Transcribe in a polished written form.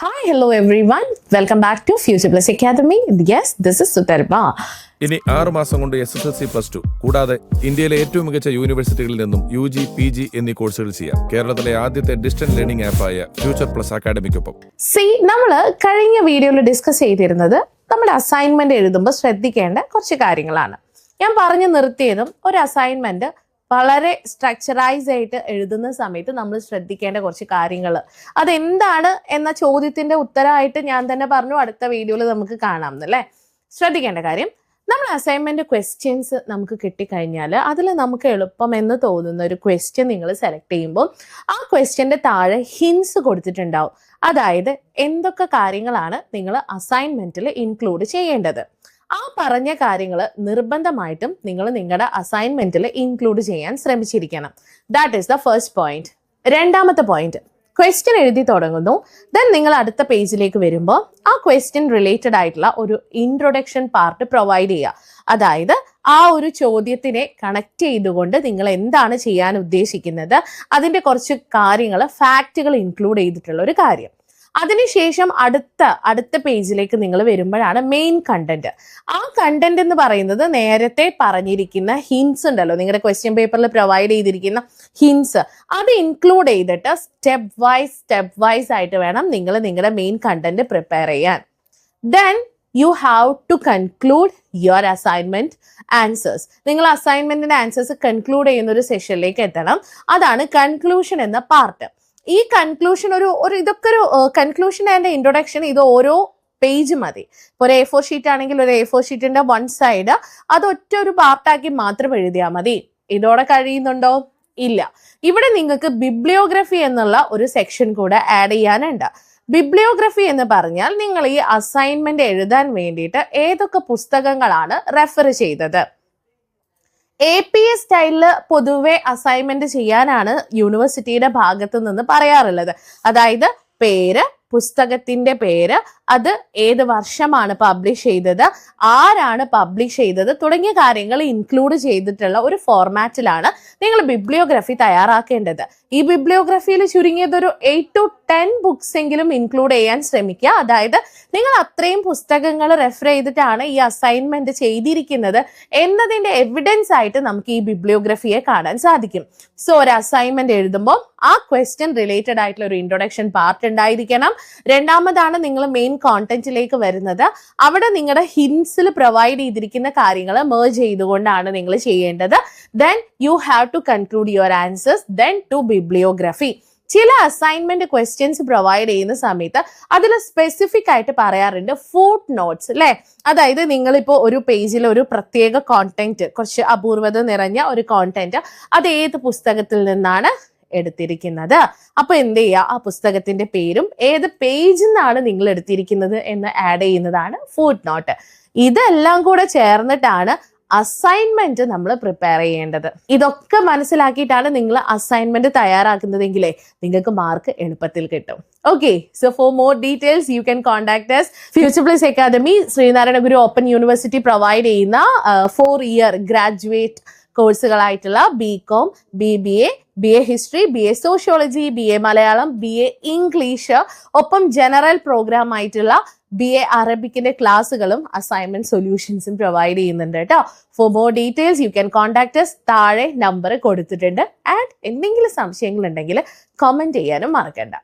Hi, hello everyone. Welcome back to Future Plus Academy. Yes, this is Sutarba. ഇനി 6 മാസം കൊണ്ട് SSLC+2 കൂടാതെ ഇന്ത്യയിലെ ഏറ്റവും മികച്ച യൂണിവേഴ്സിറ്റികളിൽ നിന്നും UG, PG എന്നീ കോഴ്സുകൾ ചെയ്യാം. കേരളത്തിലെ ആദ്യത്തെ ഡിസ്റ്റന്റ് ലേണിംഗ് ആപ്പായ ഫ്യൂച്ചർ പ്ലസ് അക്കാഡമിക്കൊപ്പം. നമ്മൾ കഴിഞ്ഞ വീഡിയോയിൽ ഡിസ്കസ് ചെയ്തിരുന്നത് നമ്മുടെ അസൈൻമെന്റ് എഴുതുമ്പോൾ ശ്രദ്ധിക്കേണ്ട കുറച്ച് കാര്യങ്ങളാണ്. ഞാൻ പറഞ്ഞു നിർത്തിയതും ഒരു അസൈൻമെന്റ് വളരെ സ്ട്രക്ചറൈസ് ആയിട്ട് എഴുതുന്ന സമയത്ത് നമ്മൾ ശ്രദ്ധിക്കേണ്ട കുറച്ച് കാര്യങ്ങൾ അതെന്താണ് എന്ന ചോദ്യത്തിന്റെ ഉത്തരമായിട്ട് ഞാൻ തന്നെ പറഞ്ഞു. അടുത്ത വീഡിയോയിൽ നമുക്ക് കാണാം എന്നല്ലേ. ശ്രദ്ധിക്കേണ്ട കാര്യം, നമ്മൾ അസൈൻമെന്റ് ക്വസ്റ്റ്യൻസ് നമുക്ക് കിട്ടിക്കഴിഞ്ഞാൽ അതിൽ നമുക്ക് എളുപ്പം എന്ന് തോന്നുന്ന ഒരു ക്വസ്റ്റ്യൻ നിങ്ങൾ സെലക്ട് ചെയ്യുമ്പോൾ ആ ക്വസ്റ്റ്യന്റെ താഴെ ഹിൻസ് കൊടുത്തിട്ടുണ്ടാവും. അതായത് എന്തൊക്കെ കാര്യങ്ങളാണ് നിങ്ങൾ അസൈൻമെന്റിൽ ഇൻക്ലൂഡ് ചെയ്യേണ്ടത്. ആ പറഞ്ഞ കാര്യങ്ങൾ നിർബന്ധമായിട്ടും നിങ്ങൾ നിങ്ങളുടെ അസൈൻമെന്റിൽ ഇൻക്ലൂഡ് ചെയ്യാൻ ശ്രമിച്ചിരിക്കണം. That is the first point. രണ്ടാമത്തെ പോയിന്റ്, ക്വസ്റ്റ്യൻ എഴുതി തുടങ്ങുന്നു. ദെൻ നിങ്ങൾ അടുത്ത പേജിലേക്ക് വരുമ്പോൾ ആ ക്വസ്റ്റ്യൻ റിലേറ്റഡ് ആയിട്ടുള്ള ഒരു ഇൻട്രൊഡക്ഷൻ പാർട്ട് പ്രൊവൈഡ് ചെയ്യുക. അതായത് ആ ഒരു ചോദ്യത്തിനെ കണക്ട് ചെയ്തുകൊണ്ട് നിങ്ങൾ എന്താണ് ചെയ്യാൻ ഉദ്ദേശിക്കുന്നത്, അതിൻ്റെ കുറച്ച് കാര്യങ്ങൾ, ഫാക്റ്റുകൾ ഇൻക്ലൂഡ് ചെയ്തിട്ടുള്ള ഒരു കാര്യം. അതിനുശേഷം അടുത്ത പേജിലേക്ക് നിങ്ങൾ വരുമ്പോഴാണ് മെയിൻ കണ്ടന്റ്. ആ കണ്ടന്റ് എന്ന് പറയുന്നത് നേരത്തെ പറഞ്ഞിരിക്കുന്ന ഹിൻസ് ഉണ്ടല്ലോ, നിങ്ങളുടെ ക്വസ്റ്റ്യൻ പേപ്പറിൽ പ്രൊവൈഡ് ചെയ്തിരിക്കുന്ന ഹിൻസ്, അത് ഇൻക്ലൂഡ് ചെയ്തിട്ട് സ്റ്റെപ്പ് വൈസ് ആയിട്ട് വേണം നിങ്ങൾ നിങ്ങളുടെ മെയിൻ കണ്ടന്റ് പ്രിപ്പയർ ചെയ്യാൻ. Then you have to conclude your assignment answers. നിങ്ങൾ അസൈൻമെന്റിന്റെ ആൻസേഴ്സ് കൺക്ലൂഡ് ചെയ്യുന്ന ഒരു സെഷനിലേക്ക് എത്തണം. അതാണ് കൺക്ലൂഷൻ എന്ന പാർട്ട്. ഈ കൺക്ലൂഷൻ ഇതൊക്കെ ഒരു കൺക്ലൂഷൻ ആൻഡ് ഇൻട്രൊഡക്ഷൻ, ഇത് ഓരോ പേജ് മതി. ഇപ്പോൾ ഒരു A4 ഷീറ്റ് ആണെങ്കിൽ ഒരു A4 ഷീറ്റിന്റെ വൺ സൈഡ് അത് ഒറ്റ ഒരു പാർട്ടാക്കി മാത്രം എഴുതിയാൽ മതി. ഇതോടെ കഴിയുന്നുണ്ടോ? ഇല്ല. ഇവിടെ നിങ്ങൾക്ക് ബിബ്ലിയോഗ്രഫി എന്നുള്ള ഒരു സെക്ഷൻ കൂടെ ആഡ് ചെയ്യാനുണ്ട്. ബിബ്ലിയോഗ്രഫി എന്ന് പറഞ്ഞാൽ നിങ്ങൾ ഈ അസൈൻമെന്റ് എഴുതാൻ വേണ്ടിയിട്ട് ഏതൊക്കെ പുസ്തകങ്ങളാണ് റെഫർ ചെയ്തത്. APA സ്റ്റൈലില് പൊതുവെ അസൈൻമെന്റ് ചെയ്യാനാണ് യൂണിവേഴ്സിറ്റിയുടെ ഭാഗത്തു നിന്ന് പറയാറുള്ളത്. അതായത് പേര്, പുസ്തകത്തിന്റെ പേര്, അത് ഏത് വർഷമാണ് പബ്ലിഷ് ചെയ്തത്, ആരാണ് പബ്ലിഷ് ചെയ്തത് തുടങ്ങിയ കാര്യങ്ങൾ ഇൻക്ലൂഡ് ചെയ്തിട്ടുള്ള ഒരു ഫോർമാറ്റിലാണ് നിങ്ങൾ ബിബ്ലിയോഗ്രഫി തയ്യാറാക്കേണ്ടത്. ഈ ബിബ്ലിയോഗ്രഫിയിൽ ചുരുങ്ങിയത് ഒരു 8 to 10 ബുക്സ് എങ്കിലും ഇൻക്ലൂഡ് ചെയ്യാൻ ശ്രമിക്കുക. അതായത് നിങ്ങൾ അത്രയും പുസ്തകങ്ങൾ റെഫർ ചെയ്തിട്ടാണ് ഈ അസൈൻമെന്റ് ചെയ്തിരിക്കുന്നത് എന്നതിന്റെ എവിഡൻസ് ആയിട്ട് നമുക്ക് ഈ ബിബ്ലിയോഗ്രഫിയെ കാണാൻ സാധിക്കും. സോ ഒരു അസൈൻമെന്റ് എഴുതുമ്പോൾ ആ ക്വസ്റ്റ്യൻ റിലേറ്റഡ് ആയിട്ടുള്ള ഒരു ഇൻട്രൊഡക്ഷൻ പാർട്ട് ഉണ്ടായിരിക്കണം. രണ്ടാമതാണ് നിങ്ങൾ മെയിൻ കോണ്ടന്റിലേക്ക് വരുന്നത്. അവിടെ നിങ്ങളുടെ ഹിൻസിൽ പ്രൊവൈഡ് ചെയ്തിരിക്കുന്ന കാര്യങ്ങൾ മെർജ് ചെയ്തുകൊണ്ടാണ് നിങ്ങൾ ചെയ്യേണ്ടത്. Then you have to conclude your answers, then to bibliography. ചില അസൈൻമെന്റ് ക്വസ്റ്റ്യൻസ് പ്രൊവൈഡ് ചെയ്യുന്ന സമയത്ത് അതിൽ സ്പെസിഫിക് ആയിട്ട് പറയാറുണ്ട് ഫുട് നോട്ട്സ് അല്ലെ. അതായത് നിങ്ങളിപ്പോൾ ഒരു പേജിൽ ഒരു പ്രത്യേക കോണ്ടന്റ്, കുറച്ച് അപൂർവത നിറഞ്ഞ ഒരു കോണ്ടന്റ്, അത് ഏത് പുസ്തകത്തിൽ നിന്നാണ് എടുത്തിരിക്കുന്നത്, അപ്പൊ എന്ത് ചെയ്യുക, ആ പുസ്തകത്തിന്റെ പേരും ഏത് പേജിൽ നിന്നാണ് നിങ്ങൾ എടുത്തിരിക്കുന്നത് എന്ന് ആഡ് ചെയ്യുന്നതാണ് ഫുട് നോട്ട്. ഇതെല്ലാം കൂടെ ചേർന്നിട്ടാണ് അസൈൻമെന്റ് നമ്മൾ പ്രിപ്പയർ ചെയ്യേണ്ടത്. ഇതൊക്കെ മനസ്സിലാക്കിയിട്ടാണ് നിങ്ങൾ അസൈൻമെന്റ് തയ്യാറാക്കുന്നതെങ്കിലേ നിങ്ങൾക്ക് മാർക്ക് എളുപ്പത്തിൽ കിട്ടും. Okay, so for more details you can contact us. Future Plus Academy Sree Narayana Guru open university provide ചെയ്യുന്ന 4-year ഗ്രാജുവേറ്റ് കോഴ്സുകളായിട്ടുള്ള BCom, BBA, BA history, BA sociology, BA Malayalam, BA English, ഒപ്പം ജനറൽ പ്രോഗ്രാം ആയിട്ടുള്ള BA അറബിക്കിന്റെ ക്ലാസ്സുകളും assignment സൊല്യൂഷൻസും provide ചെയ്യുന്നുണ്ട് കേട്ടോ. For more details you can contact us. താഴെ നമ്പർ കൊടുത്തിട്ടുണ്ട്. ആൻഡ് എന്തെങ്കിലും സംശയങ്ങൾ ഉണ്ടെങ്കിൽ കമന്റ് ചെയ്യാനും മറക്കണ്ട.